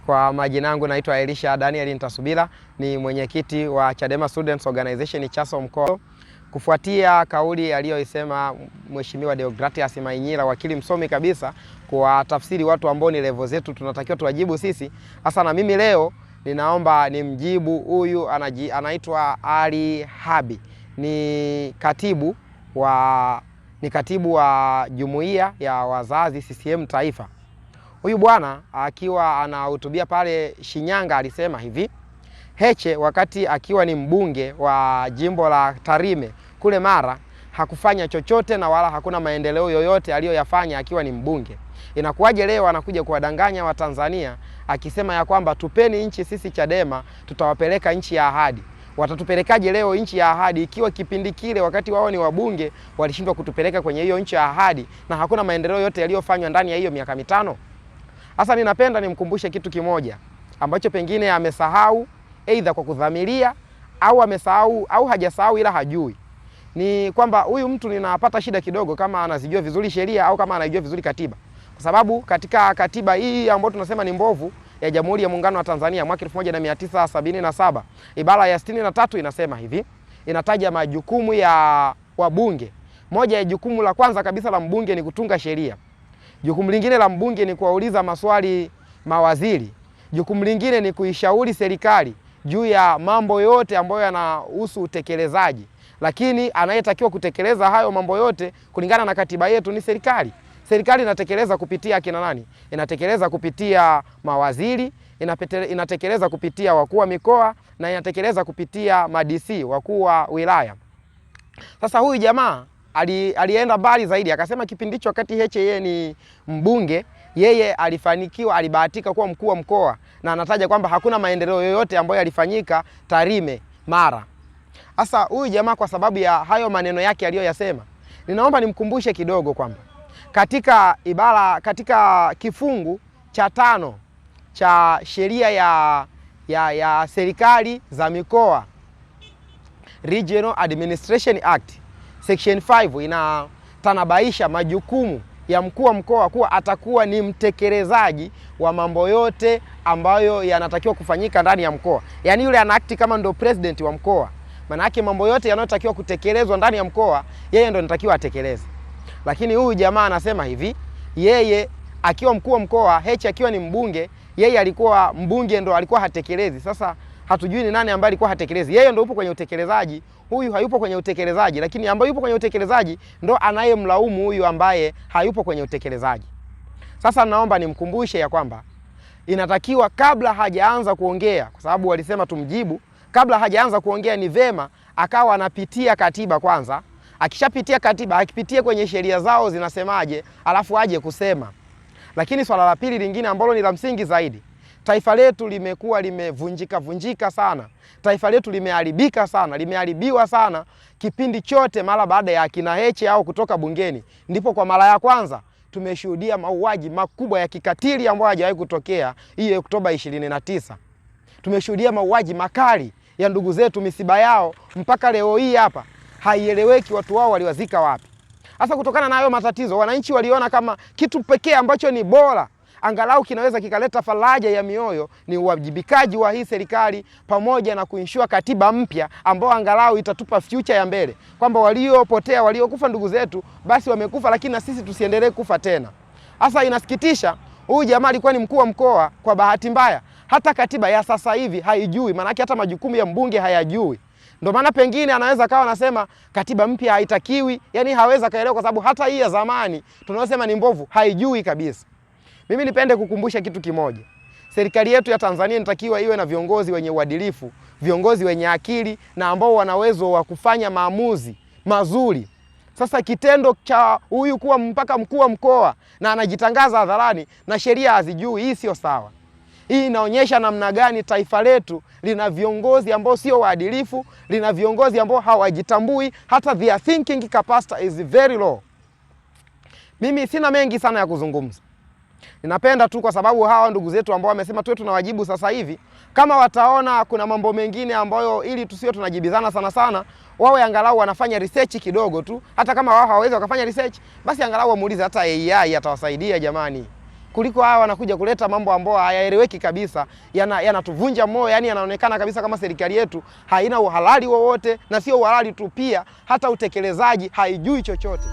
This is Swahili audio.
Kwa majina yangu naitwa Elisha Daniel Ntasubira, ni mwenyekiti wa Chadema Students Organization Chaso mkoa. Kufuatia kauli aliyoisema Mheshimiwa Deogratias Mainyila, wakili msomi kabisa, kwa tafsiri watu ambao ni level zetu tunatakiwa tuwajibu sisi. Hasa na mimi leo ninaomba nimjibu huyu anaitwa Ali Habi. Ni katibu wa Jumuiya ya Wazazi CCM Taifa. Huyu bwana akiwa anahutubia pale Shinyanga alisema hivi: Heche wakati akiwa ni mbunge wa jimbo la Tarime kule Mara hakufanya chochote na wala hakuna maendeleo yoyote aliyoyafanya akiwa ni mbunge. Inakuwaje leo anakuja kuwadanganya Watanzania akisema ya kwamba tupeni nchi sisi Chadema tutawapeleka nchi ya ahadi? Watatupelekaje leo nchi ya ahadi ikiwa kipindi kile wakati wao ni wabunge walishindwa kutupeleka kwenye hiyo nchi ya ahadi na hakuna maendeleo yote yaliyofanywa ndani ya hiyo miaka mitano? Sasa ninapenda nimkumbushe kitu kimoja ambacho pengine amesahau, aidha kwa kudhamiria au amesahau au hajasahau ila hajui. Ni kwamba huyu mtu ninapata shida kidogo kama anazijua vizuri sheria au kama anajua vizuri katiba. Kwa sababu katika katiba hii ambayo tunasema ni mbovu ya Jamhuri ya Muungano wa Tanzania mwaka 1977, ibara ya 63 inasema hivi, inataja majukumu ya wabunge. Moja ya jukumu la kwanza kabisa la mbunge ni kutunga sheria. Jukumu lingine la mbunge ni kuwauliza maswali mawaziri. Jukumu lingine ni kuishauri serikali juu ya mambo yote ambayo yanahusu utekelezaji. Lakini anayetakiwa kutekeleza hayo mambo yote kulingana na katiba yetu ni serikali. Serikali inatekeleza kupitia kina nani? Inatekeleza kupitia mawaziri, inatekeleza kupitia wakuu wa mikoa na inatekeleza kupitia ma-DC, wakuu wa wilaya. Sasa huyu jamaa alienda mbali zaidi, akasema kipindi hicho wakati Heche yeye ni mbunge, yeye alifanikiwa, alibahatika kuwa mkuu wa mkoa, na anataja kwamba hakuna maendeleo yoyote ambayo yalifanyika Tarime, Mara. Sasa huyu jamaa kwa sababu ya hayo maneno yake aliyoyasema, ninaomba nimkumbushe kidogo kwamba katika kifungu cha 5 cha sheria ya serikali za mikoa, Regional Administration Act, Section 5 inatanabaisha majukumu ya mkuu wa mkoa kuwa atakuwa ni mtekelezaji wa mambo yote ambayo yanatakiwa kufanyika ndani ya mkoa. Yaani yule anaakti kama ndo president wa mkoa. Maana yake mambo yote yanayotakiwa kutekelezwa ndani ya mkoa, yeye ndo anatakiwa atekeleze. Lakini huyu jamaa anasema hivi, yeye akiwa mkuu wa mkoa, Heche akiwa ni mbunge, yeye alikuwa mbunge ndo alikuwa hatekelezi. Sasa hatujui ni nani ambaye alikuwa hatekelezi. Yeye ndo yupo kwenye utekelezaji, huyu hayupo kwenye utekelezaji, lakini ambaye yupo kwenye utekelezaji ndo anayemlaumu huyu ambaye hayupo kwenye utekelezaji. Sasa naomba nimkumbushe ya kwamba inatakiwa kabla hajaanza kuongea, kwa sababu walisema tumjibu, kabla hajaanza kuongea ni vema akawa anapitia katiba kwanza. Akishapitia katiba, akipitie kwenye sheria zao zinasemaje, alafu aje kusema. Lakini swala la pili lingine ambalo ni la msingi zaidi, taifa letu limekuwa limevunjika sana. Taifa letu limeharibika sana, limeharibiwa sana kipindi chote mara baada ya kina Heche au kutoka bungeni. Ndipo kwa mara ya kwanza tumeshuhudia mauaji makubwa ya kikatili ambayo hajawahi kutokea, hii Oktoba 29. Tumeshuhudia mauaji makali ya ndugu zetu, misiba yao mpaka leo hii hapa haieleweki watu wao waliwazika wapi. Sasa kutokana na hayo matatizo, wananchi waliona kama kitu pekee ambacho ni bora angalau kinaweza kikaleta faraja ya mioyo ni uwajibikaji wa hii serikali pamoja na kuinsure katiba mpya ambao angalau itatupa future ya mbele, kwamba waliopotea, waliokufa ndugu zetu basi wamekufa, lakini na sisi tusiendelee kufa tena. Sasa inasikitisha, huyu jamaa alikuwa ni mkuu wa mkoa, kwa bahati mbaya hata katiba ya sasa hivi haijui, maana yake hata majukumu ya mbunge hayajui. Ndio maana pengine anaweza kawa anasema katiba mpya haitakiwi, yani haweza kaelewa, kwa sababu hata hii ya zamani tunayosema ni mbovu haijui kabisa. Mimi nipende kukumbusha kitu kimoja. Serikali yetu ya Tanzania inatakiwa iwe na viongozi wenye uadilifu, viongozi wenye akili na ambao wana uwezo wa kufanya maamuzi mazuri. Sasa kitendo cha huyu kuwa mpaka mkuu wa mkoa na anajitangaza hadharani na sheria hazijui, hii sio sawa. Hii inaonyesha namna gani taifa letu lina viongozi ambao sio waadilifu, lina viongozi ambao hawajitambui, hata their thinking capacity is very low. Mimi sina mengi sana ya kuzungumza. Ninapenda tu kwa sababu hawa ndugu zetu ambao wamesema tuwe tunawajibu sasa hivi, kama wataona kuna mambo mengine ambayo ili tusio tunajibizana sana, wawe angalau wanafanya research kidogo tu. Hata kama wao hawawezi wakafanya research, basi angalau wamuulize hata AI atawasaidia jamani. kuliko hawa wanakuja kuleta mambo ambayo hayaeleweki kabisa, yanatuvunja moyo. Yani yanaonekana kabisa kama serikali yetu haina uhalali wowote, na sio uhalali tu, pia hata utekelezaji haijui chochote.